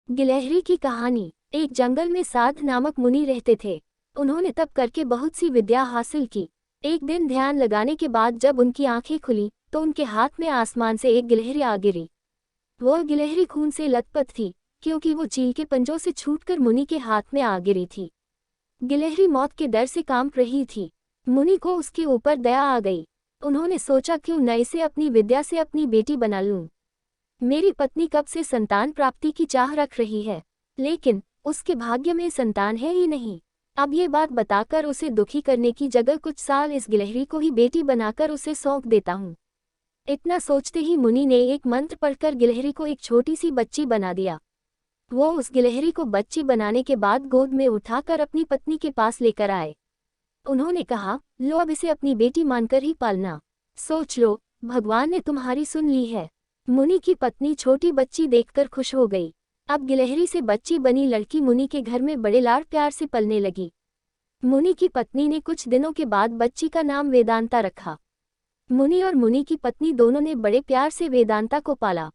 गिलहरी की कहानी। एक जंगल में साध नामक मुनि रहते थे। उन्होंने तप करके बहुत सी विद्या हासिल की। एक दिन ध्यान लगाने के बाद जब उनकी आंखें खुली तो उनके हाथ में आसमान से एक गिलहरी आ गिरी। वह गिलहरी खून से लथपथ थी, क्योंकि वो चील के पंजों से छूटकर मुनि के हाथ में आ गिरी थी। गिलहरी मौत के डर से कांप रही थी। मुनि को उसके ऊपर दया आ गई। उन्होंने सोचा, क्यों न इसे अपनी विद्या से अपनी बेटी बना लूं। मेरी पत्नी कब से संतान प्राप्ति की चाह रख रही है, लेकिन उसके भाग्य में संतान है ही नहीं। अब ये बात बताकर उसे दुखी करने की जगह कुछ साल इस गिलहरी को ही बेटी बनाकर उसे सौंप देता हूँ। इतना सोचते ही मुनि ने एक मंत्र पढ़कर गिलहरी को एक छोटी सी बच्ची बना दिया। वो उस गिलहरी को बच्ची बनाने के बाद गोद में उठाकर अपनी पत्नी के पास लेकर आए। उन्होंने कहा, लो अब इसे अपनी बेटी मानकर ही पालना। सोच लो, भगवान ने तुम्हारी सुन ली है। मुनि की पत्नी छोटी बच्ची देखकर खुश हो गई। अब गिलहरी से बच्ची बनी लड़की मुनि के घर में बड़े लाड़ प्यार से पलने लगी। मुनि की पत्नी ने कुछ दिनों के बाद बच्ची का नाम वेदांता रखा। मुनि और मुनि की पत्नी दोनों ने बड़े प्यार से वेदांता को पाला।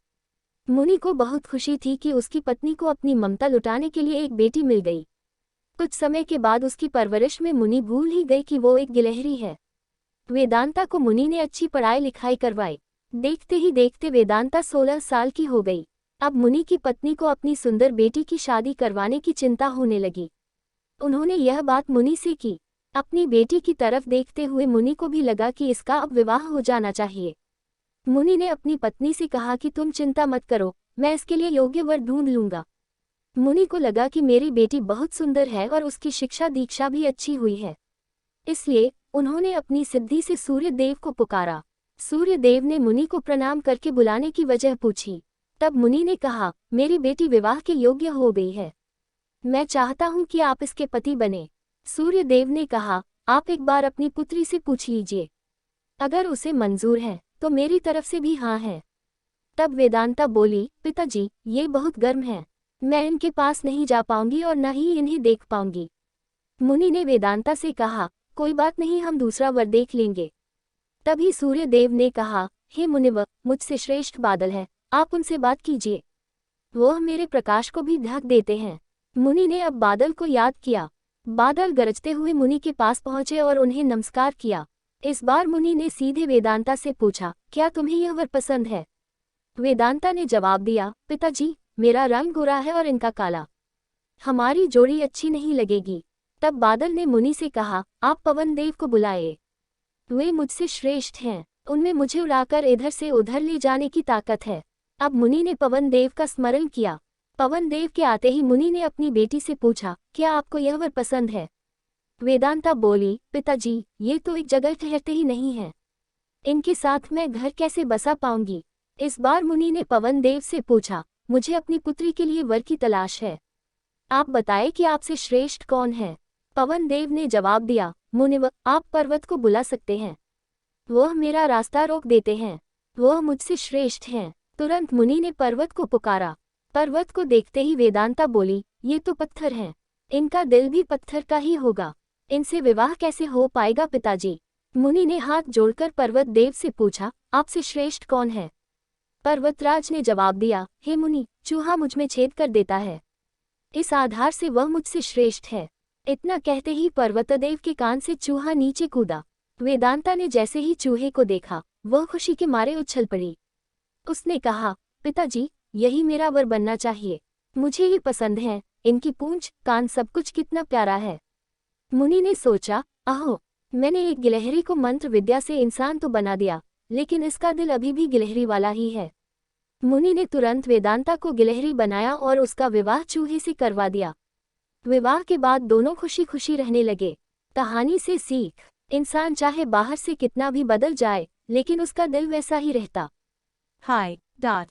मुनि को बहुत खुशी थी कि उसकी पत्नी को अपनी ममता लुटाने के लिए एक बेटी मिल गई। कुछ समय के बाद उसकी परवरिश में मुनि भूल ही गई कि वो एक गिलहरी है। वेदांता को मुनि ने अच्छी पढ़ाई लिखाई करवाई। देखते ही देखते वेदांता 16 साल की हो गई। अब मुनि की पत्नी को अपनी सुंदर बेटी की शादी करवाने की चिंता होने लगी। उन्होंने यह बात मुनि से की। अपनी बेटी की तरफ देखते हुए मुनि को भी लगा कि इसका अब विवाह हो जाना चाहिए। मुनि ने अपनी पत्नी से कहा कि तुम चिंता मत करो, मैं इसके लिए योग्य वर ढूंढ लूंगा। मुनि को लगा कि मेरी बेटी बहुत सुंदर है और उसकी शिक्षा दीक्षा भी अच्छी हुई है। इसलिए उन्होंने अपनी सिद्धि से सूर्य देव को पुकारा। सूर्य देव ने मुनि को प्रणाम करके बुलाने की वजह पूछी। तब मुनि ने कहा, मेरी बेटी विवाह के योग्य हो गई है। मैं चाहता हूं कि आप इसके पति बने। सूर्य देव ने कहा, आप एक बार अपनी पुत्री से पूछ लीजिए। अगर उसे मंजूर है तो मेरी तरफ से भी हाँ है। तब वेदांता बोली, पिताजी, ये बहुत गर्म है। मैं इनके पास नहीं जा पाऊंगी और न ही इन्हें देख पाऊंगी। मुनि ने वेदांता से कहा, कोई बात नहीं, हम दूसरा वर देख लेंगे। तभी सूर्य देव ने कहा, हे मुनिवर, मुझसे श्रेष्ठ बादल है, आप उनसे बात कीजिए। वह मेरे प्रकाश को भी ढक देते हैं। मुनि ने अब बादल को याद किया। बादल गरजते हुए मुनि के पास पहुंचे और उन्हें नमस्कार किया। इस बार मुनि ने सीधे वेदांता से पूछा, क्या तुम्हें यह वर पसंद है? वेदांता ने जवाब दिया, पिताजी, मेरा रंग गोरा है और इनका काला। हमारी जोड़ी अच्छी नहीं लगेगी। तब बादल ने मुनि से कहा, आप पवन देव को बुलाए। वे मुझसे श्रेष्ठ हैं, उनमें मुझे उड़ाकर इधर से उधर ले जाने की ताकत है। अब मुनि ने पवन देव का स्मरण किया। पवन देव के आते ही मुनि ने अपनी बेटी से पूछा, क्या आपको यह वर पसंद है? वेदांता बोली, पिताजी, ये तो एक जगह ठहरते ही नहीं है। इनके साथ मैं घर कैसे बसा पाऊंगी? इस बार मुनि ने पवन देव से पूछा, मुझे अपनी पुत्री के लिए वर की तलाश है। आप बताएं कि आपसे श्रेष्ठ कौन है? पवन देव ने जवाब दिया, मुनिवर, आप पर्वत को बुला सकते हैं। वह मेरा रास्ता रोक देते हैं। वह मुझसे श्रेष्ठ हैं। तुरंत मुनि ने पर्वत को पुकारा। पर्वत को देखते ही वेदांता बोली, ये तो पत्थर हैं। इनका दिल भी पत्थर का ही होगा। इनसे विवाह कैसे हो पाएगा पिताजी? मुनि ने हाथ जोड़कर पर्वत देव से पूछा, आपसे श्रेष्ठ कौन है? पर्वतराज ने जवाब दिया, हे मुनि, चूहा मुझ में छेद कर देता है। इस आधार से वह मुझसे श्रेष्ठ है। इतना कहते ही पर्वतदेव के कान से चूहा नीचे कूदा। वेदांता ने जैसे ही चूहे को देखा, वह खुशी के मारे उछल पड़ी। उसने कहा, पिताजी, यही मेरा वर बनना चाहिए। मुझे ये पसंद है, इनकी पूंछ, कान, सब कुछ कितना प्यारा है। मुनि ने सोचा, आहो, मैंने एक गिलहरी को मंत्र विद्या से इंसान तो बना दिया, लेकिन इसका दिल अभी भी गिलहरी वाला ही है। मुनि ने तुरंत वेदांता को गिलहरी बनाया और उसका विवाह चूहे से करवा दिया। विवाह के बाद दोनों खुशी खुशी रहने लगे। कहानी से सीख, इंसान चाहे बाहर से कितना भी बदल जाए, लेकिन उसका दिल वैसा ही रहता। Hi, Dot.